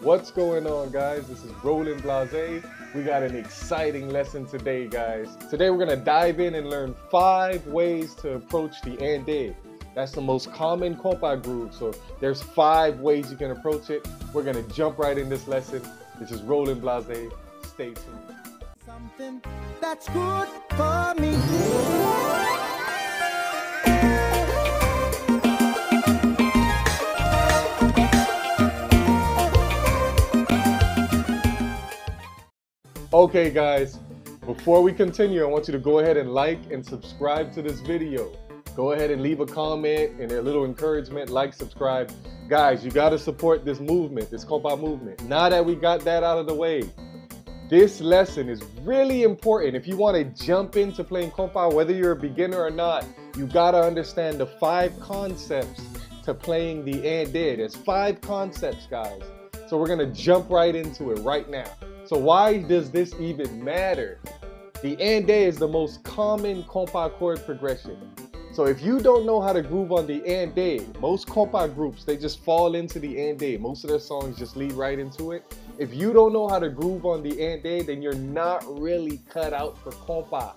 What's going on, guys? This is Roland Blase. We got an exciting lesson today, guys. Today we're gonna dive in and learn 5 ways to approach the Une Deux. That's the most common Kompa groove. So there's 5 ways you can approach it. We're gonna jump right in this lesson. This is Roland Blase. Stay tuned. Something that's good for me. Okay, guys, before we continue, I want you to go ahead and like and subscribe to this video. Go ahead and leave a comment and a little encouragement, like, subscribe. Guys, you got to support this movement, this Kompa movement. Now that we got that out of the way, this lesson is really important. If you want to jump into playing Kompa, whether you're a beginner or not, you got to understand the 5 concepts to playing the Une Deux. There's 5 concepts, guys. So we're going to jump right into it right now. So why does this even matter? The Une Deux is the most common Kompa chord progression. So if you don't know how to groove on the Une Deux, most Kompa groups, they just fall into the Une Deux. Most of their songs just lead right into it. If you don't know how to groove on the Une Deux, then you're not really cut out for Kompa.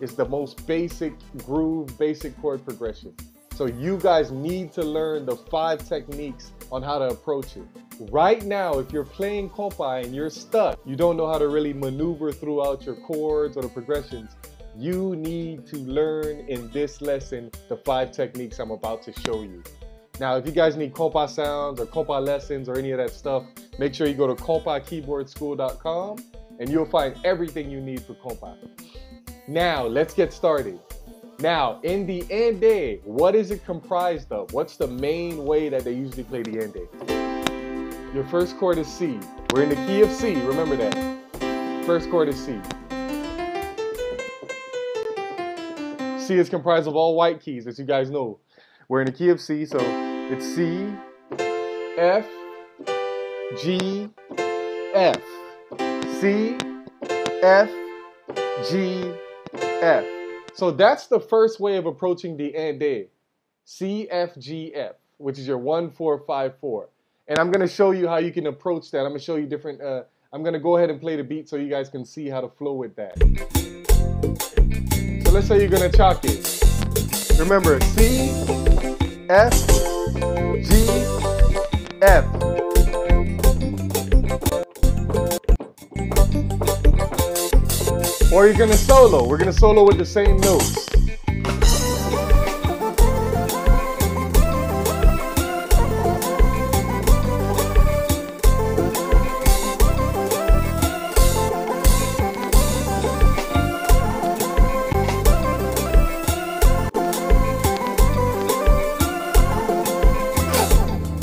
It's the most basic groove, basic chord progression. So you guys need to learn the 5 techniques on how to approach it. Right now, if you're playing Kompa and you're stuck, you don't know how to really maneuver throughout your chords or the progressions, you need to learn in this lesson the 5 techniques I'm about to show you. Now, if you guys need Kompa sounds or Kompa lessons or any of that stuff, make sure you go to kompakeyboardschool.com and you'll find everything you need for Kompa. Now, let's get started. Now, in the Une Deux, what is it comprised of? What's the main way that they usually play the Une Deux? Your first chord is C. We're in the key of C, remember that. First chord is C. C is comprised of all white keys, as you guys know. We're in the key of C, so it's C, F, G, F. C, F, G, F. So that's the first way of approaching the Une Deux. C, F, G, F, which is your 1, 4, 5, 4. And I'm going to show you how you can approach that. I'm going to show you different, I'm going to go ahead and play the beat so you guys can see how to flow with that. So let's say you're going to chalk it. Remember, C, F, G, F. Or you're going to solo. We're going to solo with the same notes.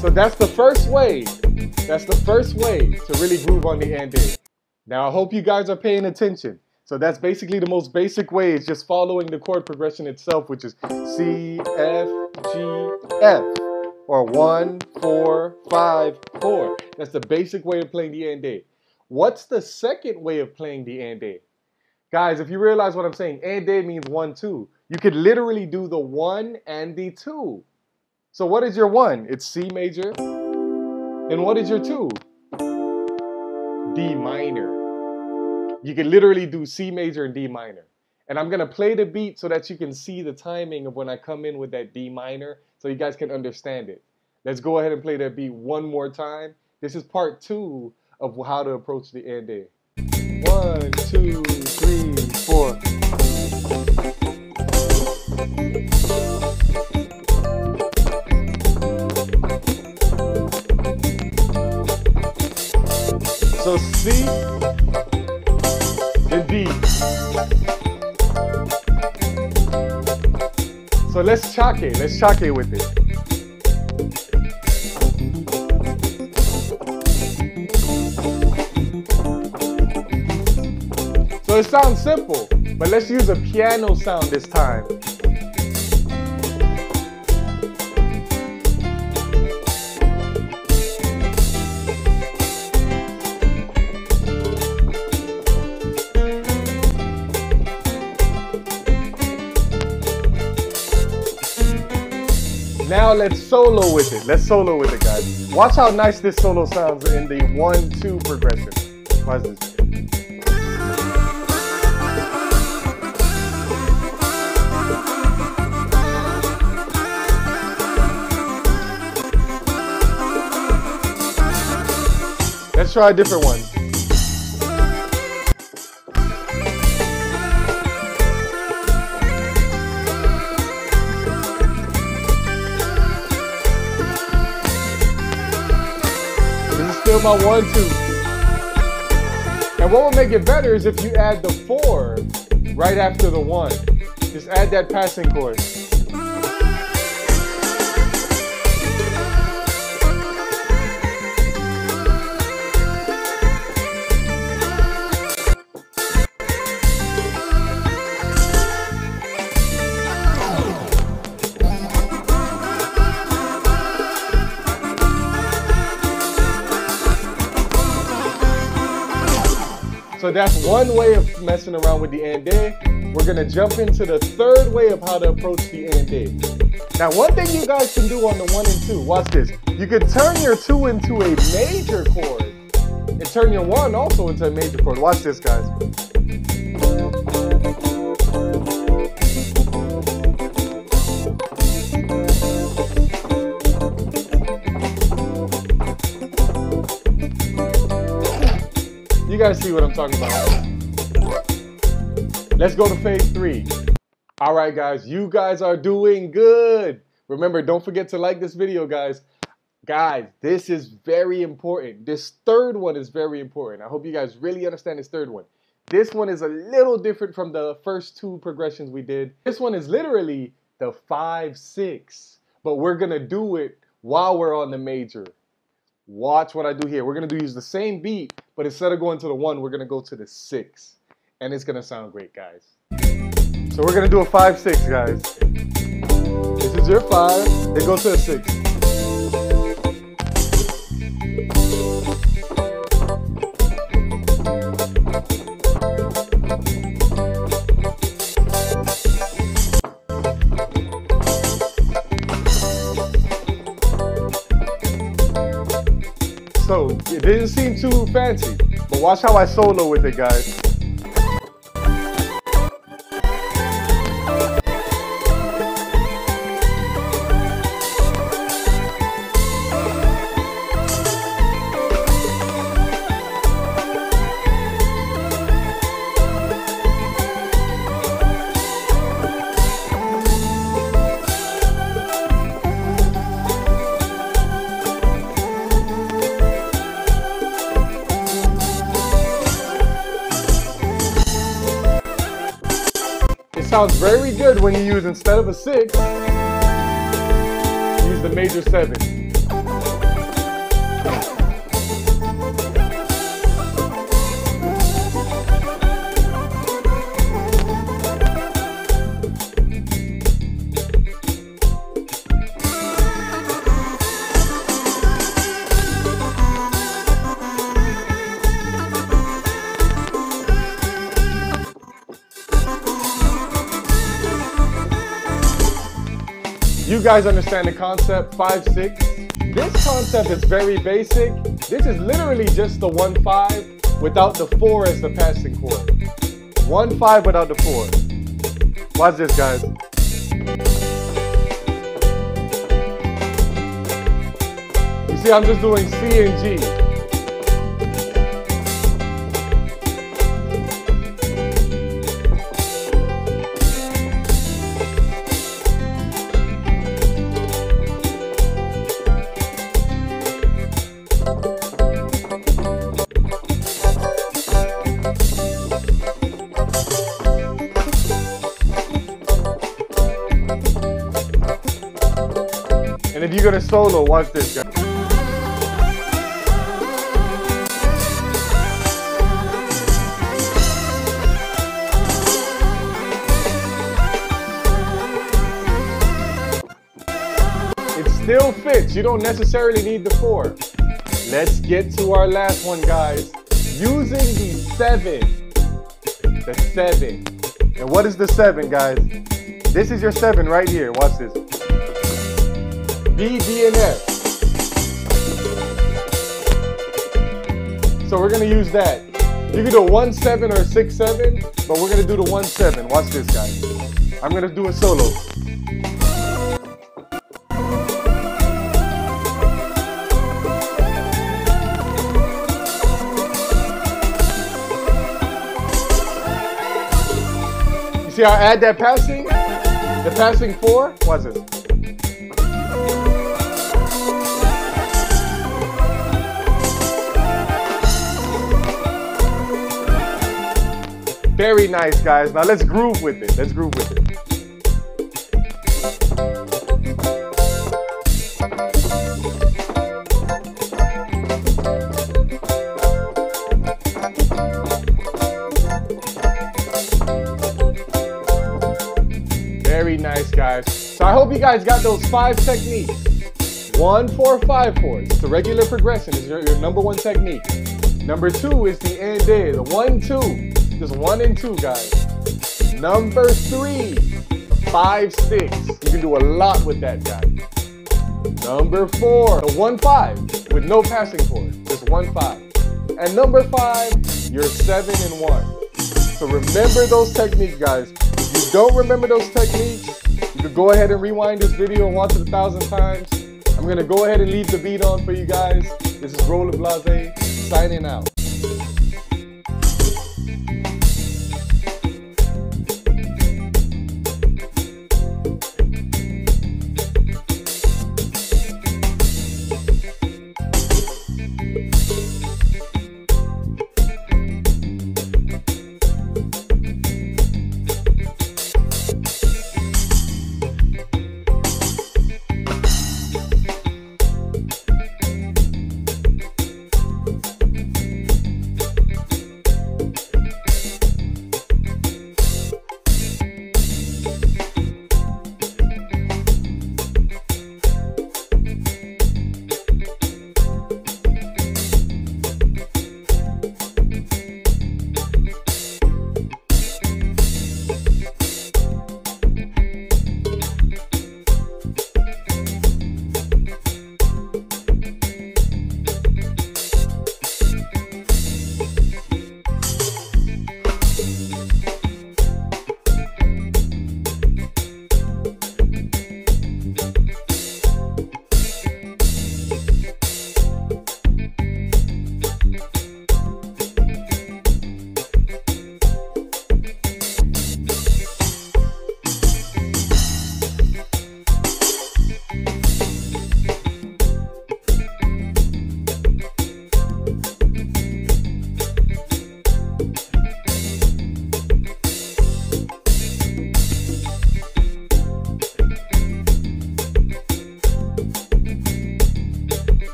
So that's the first way. That's the first way to really groove on the Une Deux. Now I hope you guys are paying attention. So that's basically the most basic way, is just following the chord progression itself, which is C, F, G, F. Or 1, 4, 5, 4. That's the basic way of playing the Une Deux. What's the second way of playing the Une Deux? Guys, if you realize what I'm saying, Une Deux means 1, 2. You could literally do the 1 and the 2. So what is your 1? It's C major. And what is your 2? D minor. You can literally do C major and D minor. And I'm going to play the beat so that you can see the timing of when I come in with that D minor so you guys can understand it. Let's go ahead and play that beat one more time. This is part 2 of how to approach the Une Deux. 1, 2, 3, 4. So C, then D. So let's chalk it with it. So it sounds simple, but let's use a piano sound this time. Now now let's solo with it. Let's solo with it, guys. Watch how nice this solo sounds in the 1-2 progression. Watch this. Let's try a different one. This is still my 1-2. And what will make it better is if you add the 4 right after the 1. Just add that passing chord. So that's one way of messing around with the Une Deux. We're gonna jump into the third way of how to approach the Une Deux. Now, one thing you guys can do on the 1 and 2, watch this. You can turn your 2 into a major chord and turn your 1 also into a major chord. Watch this, guys. You guys see what I'm talking about. Let's go to phase 3. All right, guys, you guys are doing good. Remember, don't forget to like this video, guys. Guys, this is very important. This third one is very important. I hope you guys really understand this third one. This one is a little different from the first 2 progressions we did. This one is literally the 5-6, but we're gonna do it while we're on the major. Watch what I do here. We're going to use the same beat, but instead of going to the 1, we're going to go to the 6. And it's going to sound great, guys. So we're going to do a 5-6, guys. This is your 5. It goes to a 6. So, it didn't seem too fancy, but watch how I solo with it, guys. Sounds very good when you use, instead of a 6, use the major 7. You guys understand the concept, 5-6. This concept is very basic. This is literally just the 1-5 without the 4 as the passing chord. 1-5 without the 4. Watch this, guys. You see, I'm just doing C and G. And if you're gonna solo, watch this, guys. It still fits. You don't necessarily need the 4. Let's get to our last one, guys. Using the 7. The 7. And what is the 7, guys? This is your 7 right here. Watch this. B, D, and F. So we're gonna use that. You can do a 1-7 or a 6-7, but we're gonna do the 1-7. Watch this, guys. I'm gonna do a solo. You see how I add that passing? The passing 4? Watch this. Very nice, guys. Now let's groove with it. Let's groove with it. Very nice, guys. So I hope you guys got those 5 techniques. 1-4-5-4. It's the regular progression. It's your number 1 technique. Number 2 is the Une Deux, the 1-2. Just 1 and 2, guys. Number 3, 5-6. You can do a lot with that, guys. Number 4, the 1-5 with no passing chord. Just 1-5. And number 5, your 7 and 1. So remember those techniques, guys. If you don't remember those techniques, you can go ahead and rewind this video and watch it 1,000 times. I'm gonna go ahead and leave the beat on for you guys. This is Roller Blase signing out.